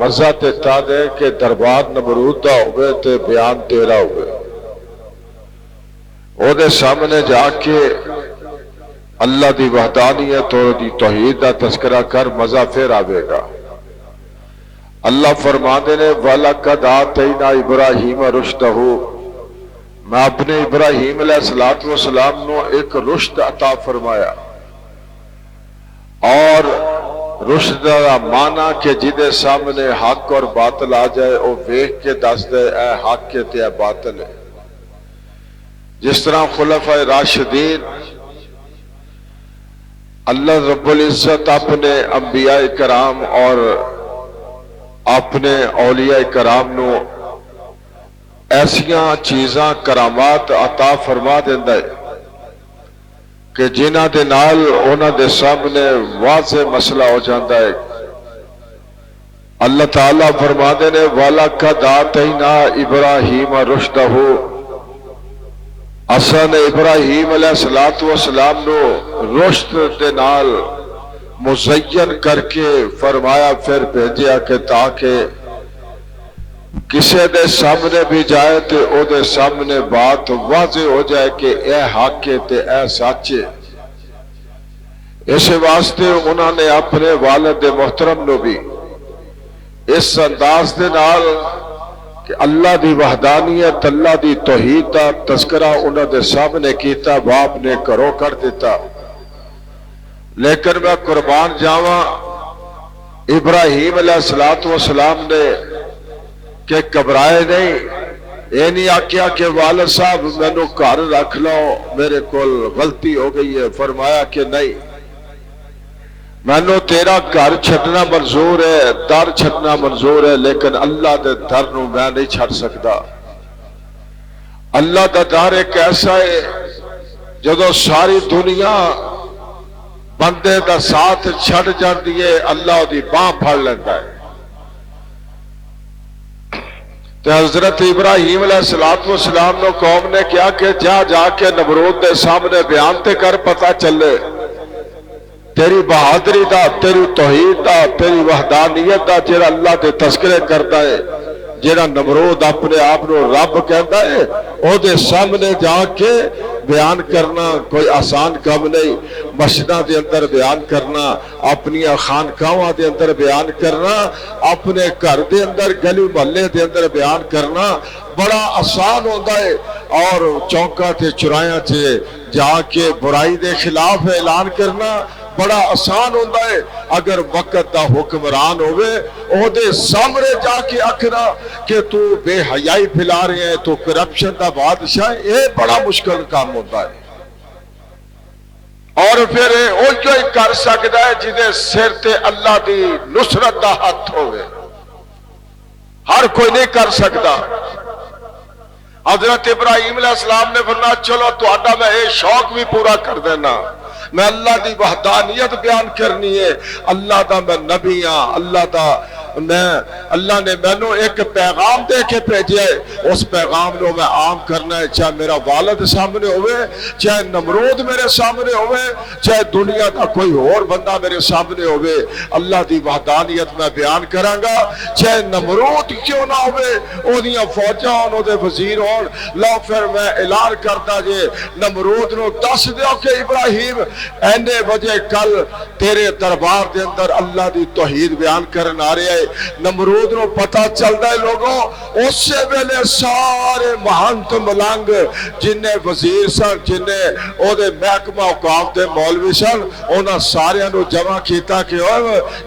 مزہ تے تا دے کہ دربار نمرود دا ہوئے تے بیان تیرا ہوئے او دے سامنے جا کے اللہ دی وحدانیت اور دی توحید دا تذکرہ کر مزہ پھر آوے گا۔ اللہ فرمانے نے وَلَقَدْ آتَيْنَا ابراہیم رُشْدَهُ، میں اپنے ابراہیم علیہ السلام نو ایک رشد عطا فرمایا، اور رشد دا معنی کہ جدے سامنے حق اور باطل آ جائے او ویکھ کے دس دے اے حق کے تے اے باطل ہے۔ جس طرح خلفائے راشدین اللہ رب العزت اپنے انبیاء کرام اور اپنے اولیاء کرام نو ایسیاں چیزاں کرامات عطا فرما دیندہ ہے کہ جنہ دے نال اونا دے سامنے واضح مسئلہ ہو جاندہ ہے۔ اللہ تعالیٰ فرما دینے وَلَقَدْ آتَيْنَا ابراہیم رُشْدَهُ، اساں نے ابراہیم علیہ السلام نو رشد دے نال مزین کر کے فرمایا پھر بھیجیا کہ تاکہ کسے دے سامنے بھی جائے تے او دے سامنے بات واضح ہو جائے کہ اے حق کے تے اے سچے۔ اس واسطے انہوں نے اپنے والد محترم نو بھی اس انداز دے نال کہ اللہ دی وحدانیت، اللہ دی توحید دا تذکرہ انہوں دے سامنے کیتا، باپ نے کرو کر دیتا۔ لیکن میں قربان جاواں ابراہیم علیہ السلام نے کہ گھبرائے نہیں، یہ نہیں آکیا کہ والد صاحب میں نو گھر رکھ لو میرے کول غلطی ہو گئی ہے۔ فرمایا کہ نہیں، میں نو تیرا گھر چھٹنا منظور ہے، در چھٹنا منظور ہے، لیکن اللہ دے در نو میں نہیں چھٹ سکتا۔ اللہ دا در ایک ایسا ہے جدو ساری دنیا بندے دا ساتھ چھٹ جاندی ہے، اللہ دی باں پھڑ لیندہ ہے۔ تو حضرت ابراہیم علیہ السلام نے قوم نے کیا کہ جا کے نمرود دے سامنے بیان تے کر، پتہ چلے تیری بہادری دا، تیری توحید دا، تیری وحدانیت دا، جیڑا اللہ دے تذکرے کرتا ہے، جیڑا نمرود اپنے آپ نو رب کہتا ہے، او دے سامنے جا کے بیان کرنا کوئی آسان کام نہیں۔ مسجداں دے اندر بیان کرنا، اپنی خانقاہاں دے اندر بیان کرنا، اپنے گھر دے اندر گلی محلے دے اندر بیان کرنا بڑا آسان ہوتا ہے، اور چوکاں تے چرائیاں تے جا کے برائی دے خلاف اعلان کرنا بڑا آسان ہوتا ہے۔ اگر وقت دا حکمران ہوئے او دے سامنے جا کے آکھنا کہ تو بے حیائی پھیلا رہے ہیں، تو کرپشن دا بادشاہ ہے، یہ بڑا مشکل کام ہوتا ہے۔ اور پھر وہ جو ہی کر سکتا ہے جنہیں سر تے اللہ دی نصرت دا ہاتھ ہوئے، ہر کوئی نہیں کر سکتا۔ حضرت ابراہیم علیہ السلام نے فرمایا چلو تو آٹا میں یہ شوق بھی پورا کر دینا، میں اللہ دی وحدانیت بیان کرنی ہے، اللہ دا میں نبی ہاں، اللہ نے میں نو ایک پیغام دے کے بھیجے، اس پیغام نو میں عام کرنا ہے، چاہے میرا والد سامنے ہوئے، چاہے نمرود میرے سامنے ہوئے، چاہے دنیا کا کوئی اور بندہ میرے سامنے ہوئے، اللہ دی وحدانیت میں بیان کرانگا، چاہے نمرود کیوں نہ ہوئے، او دیاں فوجاں انہوں دے وزیر ہون، لو پھر میں اعلان کرتا جے نمرود نو دس دیو کہ ابراہیم اینے وجہ کل تیرے دربار دے اندر اللہ دی توحید بیان کرن آ رہے ہیں۔ نمرود نو پتہ چلتا ہے لوگوں، اس سے پہلے سارے مہانت ملنگ جنہیں وزیر سن، جنہیں او دے محکمہ اوقاف دے مولوی سن، انہاں سارے نو جمع کیتا کہ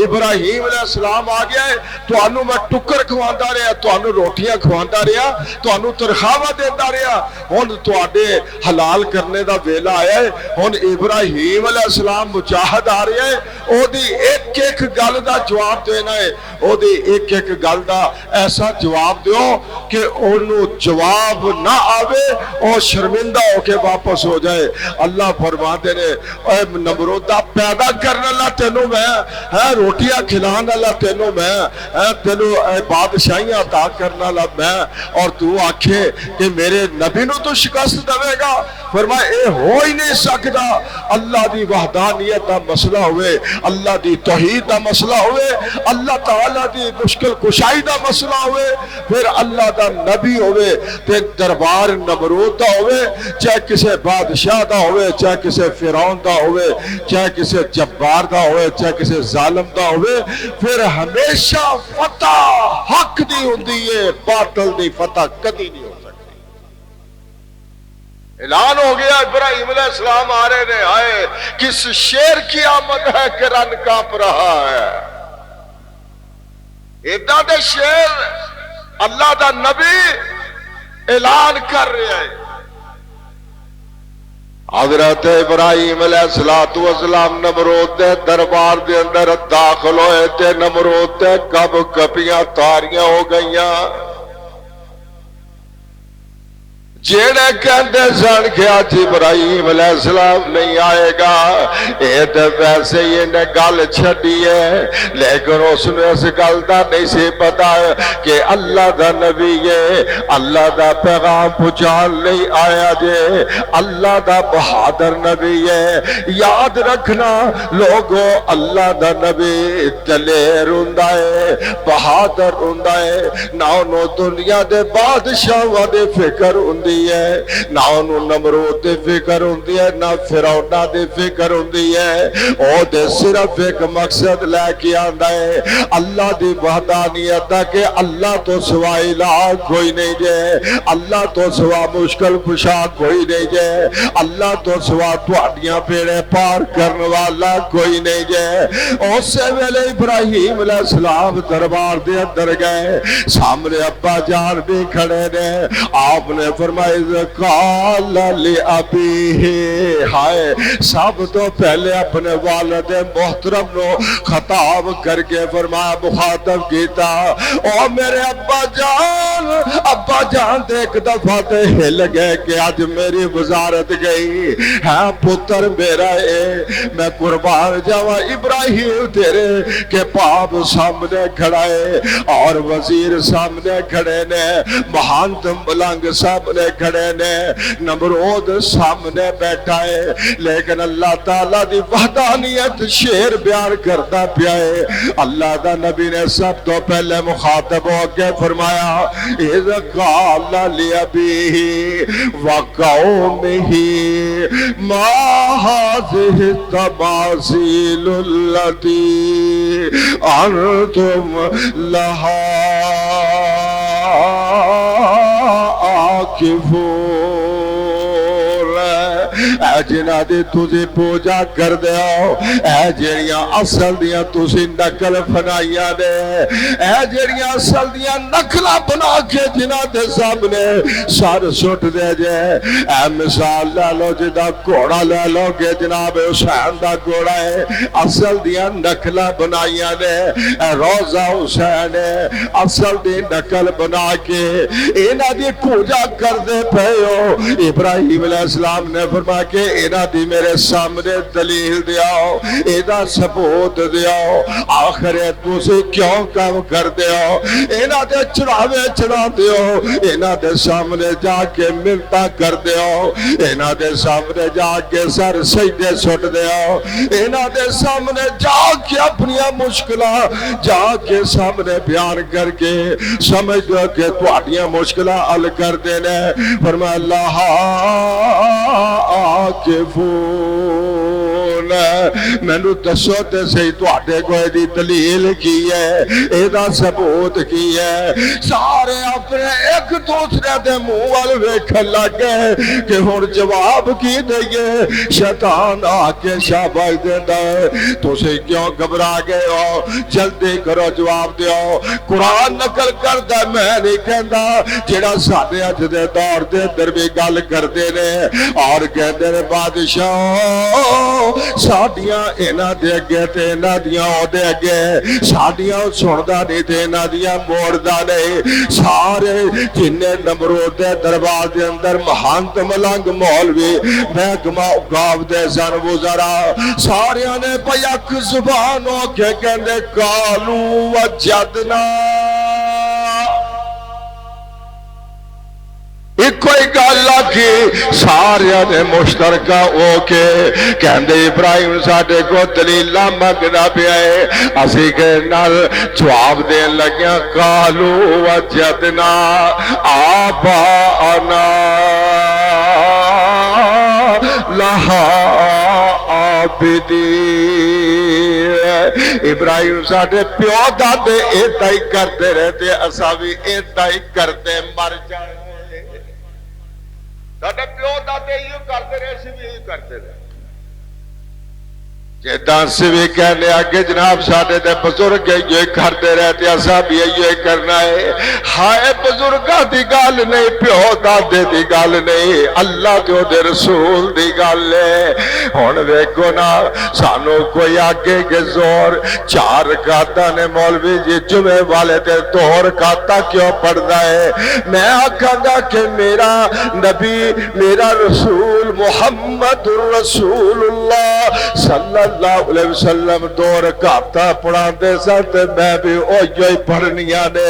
ابراہیم علیہ السلام آ گیا ہے، تو انہوں میں ٹکر کھواندا رہا، تو انہوں روٹیاں کھواندا رہا، تو انہوں ترخواہ دیتا رہا، ہن تو آڈے حلال کرنے دا ویلا آیا ہے، ہن ابراہیم علیہ السلام مجاہد آ رہے ہیں، او دی ایک ایک گل دا جواب دینا ہے، او دی ایک ایک گل دا ایسا جواب دیو کہ انہوں جواب نہ آوے اور شرمندہ ہو کے واپس ہو جائے۔ اللہ فرماتے نے اے نمرودہ پیدا کرنے والا تینوں میں ہے، روٹیاں کھلانے والا تینوں میں ہے، تینوں بادشاہیاں عطا کرنے والا میں، اور تو آکھے کہ میرے نبی نو تو شکست دے گا؟ فرمایا اے ہو ہی نہیں سکتا۔ اللہ دی وحدانیت دا مسئلہ ہوئے، اللہ دی توحید دا مسئلہ ہوئے، اللہ تعالیٰ دی مشکل کشائی دا مسئلہ ہوئے، پھر اللہ دا نبی ہوئے تے دربار نمرود دا ہوئے، چاہے کسے بادشاہ دا ہوئے، چاہے کسے فرعون دا ہوئے، چاہے کسے جبار دا ہوئے، چاہے کسے ظالم دا ہوئے، پھر ہمیشہ فتح حق دی ہوندی ہے، باطل دی فتح کدی نہیں ہو سکتی۔ اعلان ہو گیا، ابراہیم علیہ السلام آ رہے نے، آئے کس شیر کی آمد ہے کہ رن کانپ رہا ہے۔ ادھا دے شیر اللہ دا نبی اعلان کر رہے ہیں۔ حضرت ابراہیم علیہ السلام نمرود دے دربار دے اندر داخل ہوئے تے نمرود دے کب کپیاں تاریاں ہو گئیاں، جیڑے کہندے سن کہ آج ابراہیم علیہ السلام نہیں آئے گا، اے تے ویسے ہی انہیں گل چھڑی ہے، لیکن اس نے اس گل دا نہیں سی پتا کہ اللہ دا نبی ہے، اللہ دا پیغام پہنچان نہیں آیا جے، اللہ دا بہادر نبی ہے۔ یاد رکھنا لوگو، اللہ دا نبی دلیر ہوندا ہے، بہادر ہوندا ہے، نہ انہوں دنیا دے بادشاہ دے فکر ہوندی ہے، نہ انہوں نمرود دے فکر ہوندی ہے، نہ فرعونہ دے فکر ہوندی ہے، او دے صرف ایک مقصد لے کے آندا ہے، اللہ دی وحدانیت دا کہ اللہ تو سوا الہ کوئی نہیں جے، اللہ تو سوا مشکل کشا کوئی نہیں جے، اللہ تو سوا تواڈیاں پیڑے پار کرنے والا کوئی نہیں جے۔ اسے ویلے ابراہیم علیہ السلام دربار دے اندر گئے، سامنے ابا جان بھی کھڑے نے، آپ نے فرمایا قال لأبیہ، ہائے سب تو پہلے اپنے والد محترم نو خطاب کر کے فرمایا، مخاطب کیتا، او میرے ابا جان دے ایک دفعہ تے ہل گئے کہ آج میری وزارت گئی ہے، پتر میرا ہے، میں قربان جاواں، ابراہیم تیرے کے پاپ سامنے کھڑا ہے، اور وزیر سامنے کھڑے نے، مہانت ملنگ سامنے کھڑے نے، نمرود سامنے بیٹھا ہے، لیکن اللہ تعالیٰ دی وحدانیت شیر بیان کرتا پیا ہے۔ اللہ دا نبی نے سب تو پہلے مخاطب ہو کے فرمایا، اذ قال لأبیہ وقومہ ما هذه التماثيل التي انتم لها عاکفون، اے جنہ دی تُسی پوجا کر دے ہو، اے جڑیاں اصل دیاں تُسی نقل بنائیاں دے، اے جڑیاں اصل دیاں نقلہ بنا کے جنہ دے سامنے سر سٹ دے جے، اے مثال لے لو جدہ گھوڑا لے لو کہ جناب حسین دا گھوڑا ہے، اصل دیاں نقلہ بنائیاں دے، اے روزہ حسین ہے، اصل دی نقل بنا کے انہ دی پوجا کر دے پہ ہو۔ ابراہیم علیہ السلام نے فرمایا کہ انہ دی میرے سامنے دلیل دیاؤ، ایدہ ثبوت دیاؤ، آخرے تُسی کیوں کام کر دیاؤ، انہ دے چڑھاوے چڑھا دیاؤ، انہ دے سامنے جا کے ملتا کر دیاؤ، انہ دے سامنے جا کے سر سجدے سٹ دیاؤ، انہ دے سامنے جا کے اپنی مشکلہ جا کے سامنے بیان کر کے سمجھ دو کہ تواڈیاں مشکلہ حل کر دینے۔ فرمایا اللہ عاکفون، میں نو دسو تے صحیح تواڈے کوئی دی دلیل کی ہے، ایدہ ثبوت کی ہے۔ سارے اپنے ایک دوسرے دے منہ وال ویکھن لگ گئے کہ ہن جواب کی دئیے۔ شیطان آ کے شاباش دیندا ہے، تسی کیوں گھبرا گئے ہو، جلدی کرو جواب دیو۔ قرآن نقل کردا میں نہیں کہندا، جڑا ساڈے اج دے دور دے اندر بھی گل کردے نے اور کہندے نے بادشاہ ساڈیاں انہاں دے اگے تے انہاں دیاں اودے اگے ساڈیاں سندا نہیں تے انہاں دیاں موڑدا نہیں سارے جننے نمرود دے دربار دے اندر مہانت ملنگ مولوی محکمہ گاو دے زن وزرا ساریاں نے پیک زبان ہو کے کہندے کالو وجدنا کوئی گل کی سارے نے مشترکہ ہو کے کہندے ابراہیم ساڈے کو دلیل منگنا پیا ہے اسی کے نال جواب دین لگیاں قالو وجدنا آباءنا لہا عابدین ابراہیم ساڈے پیو دادے ایدہ ہی کرتے رہتے اسا بھی ایدہ ہی کرتے مر جائے ساڈے پیو دادے یہ کرتے رہے سی بھی یہ کرتے رہے دس بھی کہنے آگے جناب ساڈے دے بزرگ یہ کرتے رہتے اسا بھی یہ کرنا ہے ہائے بزرگاں دی گل نہیں پیو دادے دی گل نہیں اللہ تے دے رسول دی گل ہے ہن ویکھو نا سانو کوئی آگے کے زور چار رکعتاں نے مولوی جی جمعے والے تے دو رکعتاں کیوں پڑھدا ہے میں آکھاں گا کہ میرا نبی میرا رسول محمد رسول اللہ صلی اللہ علیہ وسلم دو رکعتاں پڑھا دے ساتھ میں بھی اوہی پڑھنیاں نے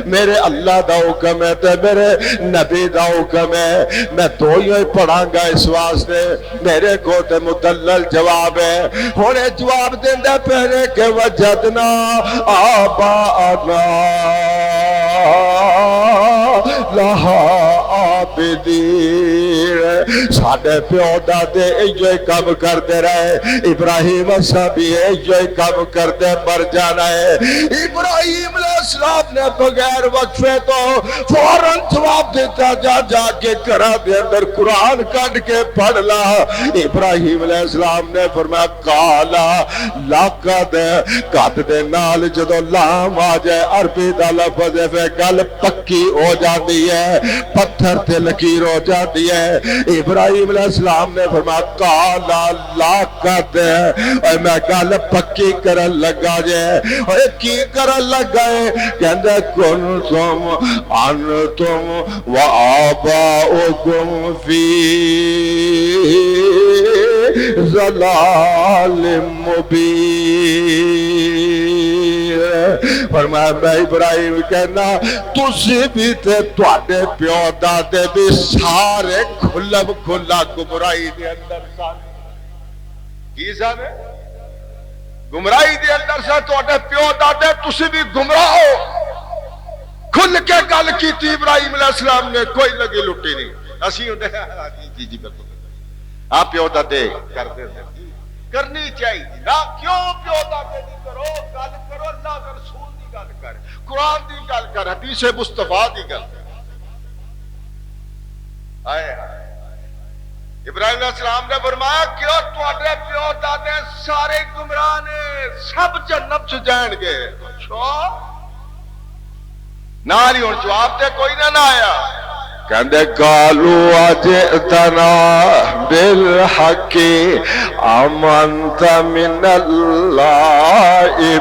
میرے اللہ دا حکم ہے تے میرے نبی دا حکم ہے میں دو ہی پڑھاں گا اس واسطے میرے کو تے مدلل جواب ہے ہونے جواب دیندے پہلے کہ وجدنا آباءنا لہا عابدین ساڈے پیو دادے ایو کام کرتے رہے ابراہیم اسا بھی ایو کام کرتے مر جانا ہے ابراہیم علیہ السلام نے بغیر وقفے تو فوراً جواب دیتا جا کے کرا دے اندر قرآن کٹ کے پڑھ لا ابراہیم علیہ السلام نے فرمایا کالا لاقد قد دے نال جدو لام آ جائے عربی دا لفظ ہے گل پکی ہو جاتی ہے پتھر تے لکیر ہو جاتی ہے ابراہیم علیہ السلام نے فرمایا کالا لاقد اور میں گل پکی کرن لگا جائے اور کی کرن لگا ہے کہندے کنتم انتم و آباؤکم فی ضلال مبین فرمایا میں ابراہیم کہنا تسی بھی تے تواڈے پیو دادے بھی سارے کھلم کھلا گمراہی دے اندر سن کی سن گمراہی دے اندر سے تواڈے پیو دادے تسی بھی گمراہ ہو کھل کے گل کیتی ابراہیم علیہ السلام نے کوئی لگی لٹی نہیں اسی ہوندے جی جی بالکل آپ پیو دادے کرتے ہیں کرنی چاہیے نہ کیوں پیو دادے دی کرو گل کرو اللہ کے رسول دی گل کر قرآن دی گل کر حدیث مصطفیٰ دی گل کر آئے ابراہیم علیہ السلام نے فرمایا کیوں تواڈے پیو دادے سارے گمراہ نے سب جنت چ جان گے اچھا ناری ہن جواب تے کوئی نہ آیا کہندے قالو اجئتنا بالحق ام انت من اللاعبین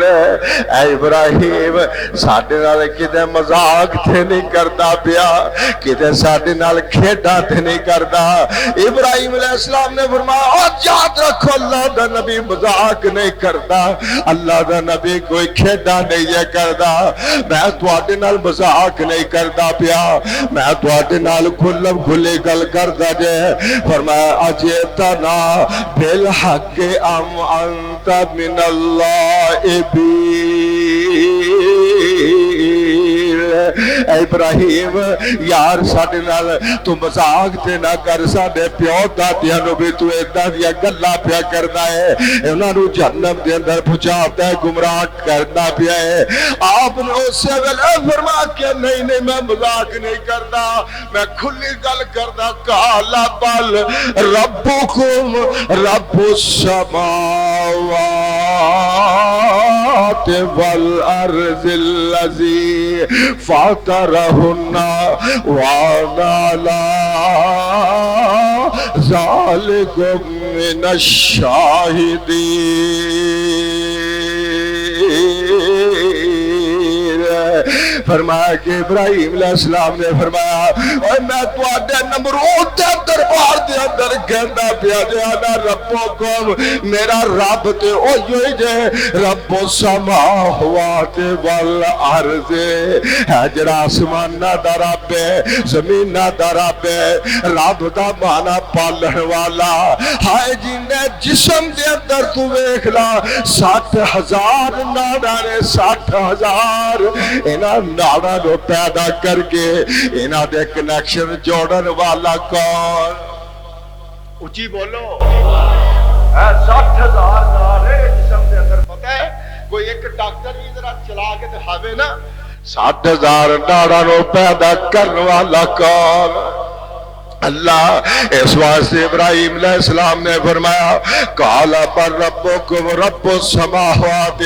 اے ابراہیم ساڈے نال کدے مذاق تے نہیں کردا پیا کدے ساڈے نال کھیڈا تے نہیں کردا ابراہیم علیہ السلام نے فرمایا او یاد رکھو اللہ دا نبی مذاق نہیں کردا اللہ دا نبی کوئی کھیڈا نہیں ہے کردا میں تواڈے نال مذاق نہیں کردا پیا میں تواڈے نال کھلم کھلی گل کردا جے فرمایا اجئتنا بالحق ام انت من اللاعبین اے ابراہیم یار ساڈے نال تو مذاق تے نہ کر ساڈے پیو دادیاں نو بھی تو ایداں دیاں گلاں پیا کردا ہے انہاں نو جہنم دے اندر پہنچاتا ہے گمراہ کرنا پیا ہے آپ نے اسے ویلے فرمایا کہ نہیں میں مذاق نہیں کردا میں کھلی گل کردا کالا بل ربکم رب السماوات السماوات والارض الذي فطرهن وانا على ذلكم من الشاہدین۔ فرمایا کہ ابراہیم علیہ السلام نے فرمایا اور میں تو آدھے نمرود دے دربار دے اندر کہنا پیا جانا ربکم میرا رب تے اوہی جے رب السماوات والارض ہے جڑا آسمان دا رب ہے زمین دا رب ہے رب دا مانا پالن والا ہائے جنہیں جسم دے اندر تو ویکھ لا 60,000 ناڑا نے 60,000 انہاں ناڑا نو پیدا کر کے انہاں دے کنیکشن جوڑن والا کون؟ اچھی بولو 60,000 ناڑے جسم دے اندر پتہ ہے کوئی ایک ڈاکٹر بھی ذرا چلا کے دکھاوے نا 60,000 ناڑا نو پیدا کرنے والا کون؟ اللہ۔ اس واسطے ابراہیم علیہ السلام نے فرمایا قال پر ربکم رب السماوات